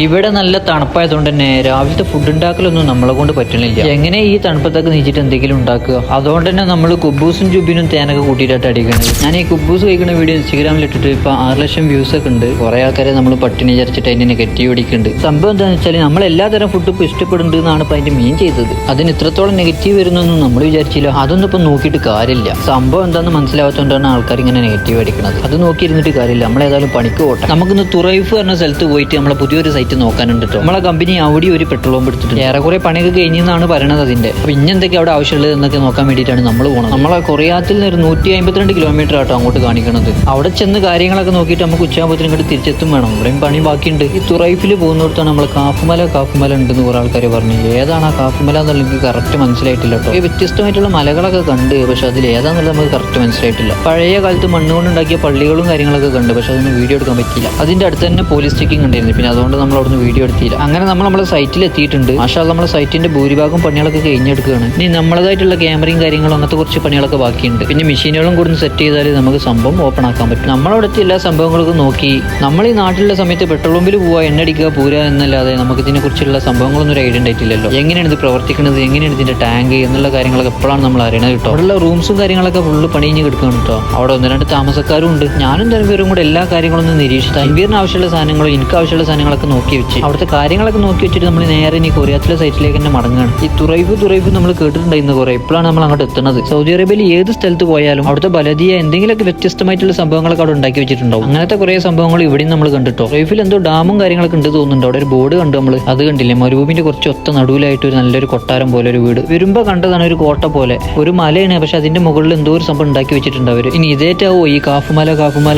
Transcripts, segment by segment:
ഇവിടെ നല്ല തണുപ്പായതുകൊണ്ട് തന്നെ രാവിലത്തെ ഫുഡ് ഉണ്ടാക്കലൊന്നും നമ്മളെ കൊണ്ട് പറ്റണില്ല. എങ്ങനെ ഈ തണുപ്പത്തൊക്കെ നീച്ചിട്ട് എന്തെങ്കിലും ഉണ്ടാക്കുക? അതുകൊണ്ട് തന്നെ നമ്മൾ കുബൂസും ജുബിനും തേനൊക്കെ കൂട്ടിയിട്ടാണ് അടിക്കുന്നത്. ഞാൻ ഈ കുബൂസ് കഴിക്കുന്ന വീഡിയോ ഇൻസ്റ്റാഗ്രാമിൽ ഇട്ടിട്ട് ഇപ്പൊ 6 ലക്ഷം വ്യൂസ് ഒക്കെ ഉണ്ട്. കുറെ ആൾക്കാരെ നമ്മൾ പട്ടിണി വിചാരിച്ചിട്ട് അതിനെ നെഗറ്റീവ് അടിക്കുന്നുണ്ട്. സംഭവം എന്താണെന്ന് വെച്ചാൽ നമ്മൾ എല്ലാതരം ഫുഡും ഇപ്പൊ ഇഷ്ടപ്പെടുന്നുണ്ട് എന്നാണ് ഇപ്പൊ അതിന്റെ മെയിൻ ചെയ്തത്. അതിന് ഇത്രത്തോളം നെഗറ്റീവ് വരുന്നൊന്നും നമ്മൾ വിചാരിച്ചില്ല. അതൊന്നും ഇപ്പൊ നോക്കിയിട്ട് കാര്യമില്ല. സംഭവം എന്താണെന്ന് മനസ്സിലാവാത്തതുകൊണ്ടാണ് ആൾക്കാർ ഇങ്ങനെ നെഗറ്റീവ് അടിക്കുന്നത്. അത് നോക്കിയിരുന്നിട്ട് കാര്യമില്ല. നമ്മളേതായാലും പണിക്ക് പോട്ടെ. നമുക്കിന്ന് തുറൈഫ് പറഞ്ഞ സ്ഥലത്ത് പോയിട്ട് നമ്മളെ പുതിയൊരു സൈറ്റ് നോക്കാനുണ്ട് കേട്ടോ. നമ്മളെ കമ്പനി അവിടെ ഒരു പെട്രോൾ പമ്പ് എടുത്തിട്ടുണ്ട്. ഏറെക്കുറെ പണിയൊക്കെ കഴിഞ്ഞെന്നാണ് പറയണത് അതിന്റെ. അപ്പൊ ഇന്നെന്തൊക്കെ അവിടെ ആവശ്യമുള്ളത് എന്നൊക്കെ നോക്കാൻ വേണ്ടിയിട്ടാണ് നമ്മൾ പോകുന്നത്. നമ്മളെ കൊറിയാത്തിൽ നിന്ന് ഒരു 152 കിലോമീറ്റർ ആട്ടോ അങ്ങോട്ട് കാണിക്കണത്. അവിടെ ചെന്ന് കാര്യങ്ങളൊക്കെ നോക്കിയിട്ട് നമുക്ക് ഉച്ചയാകുമ്പോഴത്തേനും ഇങ്ങോട്ട് തിരിച്ചെത്തും വേണം. ഇവിടെയും പണി ബാക്കിയുണ്ട്. ഈ തുറൈഫിൽ പോകുന്നിടത്താണ് നമ്മൾ കാഫുമല ഉണ്ടെന്ന് കുറെ ആൾക്കാർ പറഞ്ഞു. ഏതാണ് ആ കാഫുമല എന്നുള്ളത് എനിക്ക് കറക്റ്റ് മനസ്സിലായിട്ടില്ല കേട്ടോ. ഈ വ്യത്യസ്തമായിട്ടുള്ള മലകളൊക്കെ കണ്ട്, പക്ഷെ അതിൽ ഏതാന്നുള്ളത് നമുക്ക് കറക്റ്റ് മനസ്സിലായിട്ടില്ല. പഴയ കാലത്ത് മണ്ണുകൊണ്ട് ഉണ്ടാക്കിയ പള്ളികളും കാര്യങ്ങളൊക്കെ കണ്ട്, പക്ഷെ അതൊന്നും വീഡിയോ എടുക്കാൻ പറ്റില്ല. അതിന്റെ അടുത്ത് തന്നെ പോലീസ് ചെക്കിംഗ് ഉണ്ടായിരുന്നു. പിന്നെ അതുകൊണ്ട് നമ്മൾ അവിടുന്ന് വീഡിയോ എടുത്തില്ല. അങ്ങനെ നമ്മളെ സൈറ്റിൽ എത്തിയിട്ടുണ്ട്. മാഷാ അല്ലാഹ് നമ്മളെ സൈറ്റിന്റെ ഭൂരിഭാഗം പണികളൊക്കെ കഴിഞ്ഞെടുക്കുകയാണ്. ഇനി നമ്മളതായിട്ടുള്ള ക്യാമറയും കാര്യങ്ങളും അങ്ങനത്തെ കുറച്ച് പണികളൊക്കെ ബാക്കിയുണ്ട്. പിന്നെ മെഷീനുകളും കൂടി സെറ്റ് ചെയ്താൽ നമുക്ക് സംഭവം ഓപ്പൺ ആക്കാൻ പറ്റും. നമ്മളവിടുത്തെ എല്ലാ സംഭവങ്ങളൊക്കെ നോക്കി നമ്മൾ ഈ നാട്ടിലുള്ള സമയത്ത് പെട്രോൾ പമ്പിൽ പോവുക, എണ്ണ അടിക്കുക, പൂര എന്നല്ലാതെ നമുക്ക് ഇതിനെ കുറിച്ചുള്ള സംഭവങ്ങളൊന്നും ഒരു ഐഡിയ ഉണ്ടായിട്ടില്ലല്ലോ. എങ്ങനെയാണ് ഇത് പ്രവർത്തിക്കുന്നത്, എങ്ങനെയാണ് ഇതിന്റെ ടാങ്ക് എന്നുള്ള കാര്യങ്ങളൊക്കെ എപ്പോഴാണ് നമ്മൾ അറിയണത് കേട്ടോ. അവിടെയുള്ള റൂംസും കാര്യങ്ങളൊക്കെ ഫുള്ള് പണിഞ്ഞ് കിടക്കുകയാണ് കേട്ടോ. അവിടെ 1-2 താമസക്കാരും ഉണ്ട്. ഞാനും തൻവീറും കൂടെ എല്ലാ കാര്യങ്ങളൊന്നും നിരീക്ഷിച്ചു. തൻവീറിന് ആവശ്യമുള്ള സാധനങ്ങളും എനിക്ക് ആവശ്യമുള്ള സാധനങ്ങളൊക്കെ നോക്കി വെച്ച് അവിടുത്തെ കാര്യങ്ങളൊക്കെ നോക്കി വെച്ചിട്ട് നമ്മൾ നേരെ ഇനി കൊറിയാത്തിലെ സൈറ്റിലേക്ക് തന്നെ മടങ്ങുകയാണ്. ഈ തുറൈഫ് നമ്മൾ കേട്ടിട്ടുണ്ടായിരുന്നു കുറെ. ഇപ്പോഴാണ് നമ്മൾ അങ്ങോട്ട് എത്തുന്നത്. സൗദി അറേബ്യയിൽ ഏത് സ്ഥലത്ത് പോയാലും അവിടുത്തെ ബലദിയ എന്തെങ്കിലുമൊക്കെ വ്യത്യസ്തമായിട്ടുള്ള സംഭവങ്ങളൊക്കെ അവിടെ ഉണ്ടാക്കി വെച്ചിട്ടുണ്ടാവും. അങ്ങനത്തെ കുറെ സംഭവങ്ങൾ ഇവിടെയും നമ്മൾ കണ്ടിട്ടോ. തുറൈഫിൽ എന്തോ ഡാമും കാര്യങ്ങളൊക്കെ ഉണ്ട് തോന്നുന്നുണ്ട്. അവിടെ ഒരു ബോർഡ് കണ്ടു നമ്മൾ. അത് കണ്ടില്ലേ, മരുഭൂമിന്റെ കുറച്ച് ഒത്ത നടുവിലായിട്ട് ഒരു നല്ലൊരു കൊട്ടാരം പോലെ ഒരു വീട്. വരുമ്പോ കണ്ടതാണ് ഒരു കോട്ട പോലെ ഒരു മലയാണ്. പക്ഷെ അതിന്റെ മുകളിൽ എന്തോ ഒരു സംഭവം ഉണ്ടാക്കി വെച്ചിട്ടുണ്ട് അവര്. ഇനി ഇതേറ്റാവോ ഈ കാഫുമല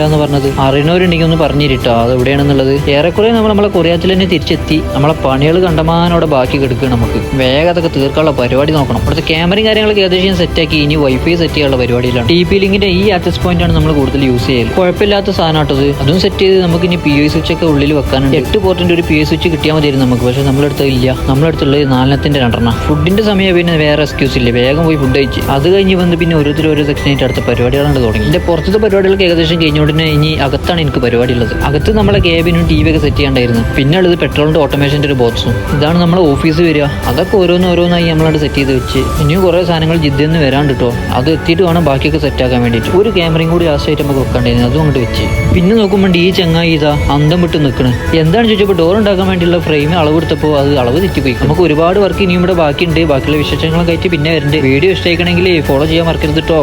എന്ന് പറഞ്ഞത്? അറിയണവരുണ്ടെങ്കിൽ ഒന്ന് പറഞ്ഞിരിട്ടോ അത് എവിടെയാണെന്നുള്ളത്. ഏറെക്കുറെ നമ്മളെ കൊറിയാത്തിൽ തന്നെ തിരിച്ചെത്തി. നമ്മളെ പണികൾ കണ്ടമാനോടെ ബാക്കി കിടക്കുകയാണ്. നമുക്ക് വേഗം അതൊക്കെ തീർക്കാനുള്ള പരിപാടി നോക്കണം. അവിടുത്തെ ക്യാമറയും കാര്യങ്ങളൊക്കെ ഏകദേശം സെറ്റാക്കി. ഇനി വൈഫൈ സെറ്റ് ചെയ്യാനുള്ള പരിപാടിയിലാണ്. TP ലിങ്കിന്റെ ഈ ആക്സസ് പോയിന്റ് ആണ് നമ്മൾ കൂടുതൽ യൂസ് ചെയ്യല്. കുഴപ്പമില്ലാത്ത സാധനമാട്ടത്. അതും സെറ്റ് ചെയ്ത് നമുക്ക് ഇനി PI സ്വിച്ച് ഒക്കെ ഉള്ളിൽ വെക്കാനുണ്ട്. 8 പോർട്ടിന്റെ ഒരു PI സ്വിച്ച് കിട്ടിയാൽ മതിയായിരുന്നു നമുക്ക്. പക്ഷെ നമ്മളെടുത്ത് ഇല്ല. നമ്മളെടുത്തുള്ളത് 4-ന്റെ 2. ഫുഡിന്റെ സമയം പിന്നെ വേറെ എക്സ്ക്യൂസ് ഇല്ല. വേഗം പോയി ഫുഡ് കഴിച്ച് അത് കഴിഞ്ഞ് വന്ന് പിന്നെ ഓരോ സെക്ഷനായിട്ട് അടുത്ത പരിപാടികളാണ് തുടങ്ങി. എന്റെ പുറത്തത്തെ പരിപാടികൾക്ക് ഏകദേശം കഴിഞ്ഞോടനെ ഇനി അകത്താണ് എനിക്ക് പരിപാടി ഉള്ളത്. അകത്ത് നമ്മളെ കേബിനും TV ഒക്കെ സെറ്റ് ചെയ്യാണ്ടായിരുന്നു. പിന്നെ ഉള്ളത് പെട്രോളിന്റെ ഓട്ടോമേഷന്റെ ഒരു ബോക്സും. ഇതാണ് നമ്മളെ ഓഫീസ് വരിക. അതൊക്കെ ഓരോന്നായി നമ്മളോട് സെറ്റ് ചെയ്ത് വെച്ച് ഇനിയും കുറെ സാധനങ്ങൾ ജിദ്ദന്ന് വരാണ്ട് കേട്ടോ. അത് എത്തിയിട്ട് വേണം ബാക്കിയൊക്കെ സെറ്റ് ആക്കാൻ വേണ്ടിയിട്ട്. ഒരു ക്യാമറയും കൂടി ലാസ്റ്റ് ആയിട്ട് നമുക്ക് വെക്കാണ്ടായിരുന്നു. അതും അങ്ങോട്ട് വെച്ച് പിന്നെ നോക്കുമ്പോൾ ഈ ചങ്ങായി ഇതാ അന്തം വിട്ട് നിൽക്കണ്. എന്താണ് ചോദിച്ചപ്പോൾ ഡോർ ഉണ്ടാക്കാൻ വേണ്ടിയുള്ള ഫ്രെയിം അളവെടുത്തപ്പോൾ അത് അളവ് തെറ്റിപ്പോയി. നമുക്ക് ഒരുപാട് വർക്ക് ഇനിയും ഇവിടെ ബാക്കിയുണ്ട്. ബാക്കിയുള്ള വിശേഷങ്ങളൊക്കെ ആയിട്ട് പിന്നെ വരുന്നുണ്ട്. വീഡിയോ ഇഷ്ടമായിക്കണമെങ്കിൽ ഫോളോ ചെയ്യാൻ മറക്കരുത് കേട്ടോ.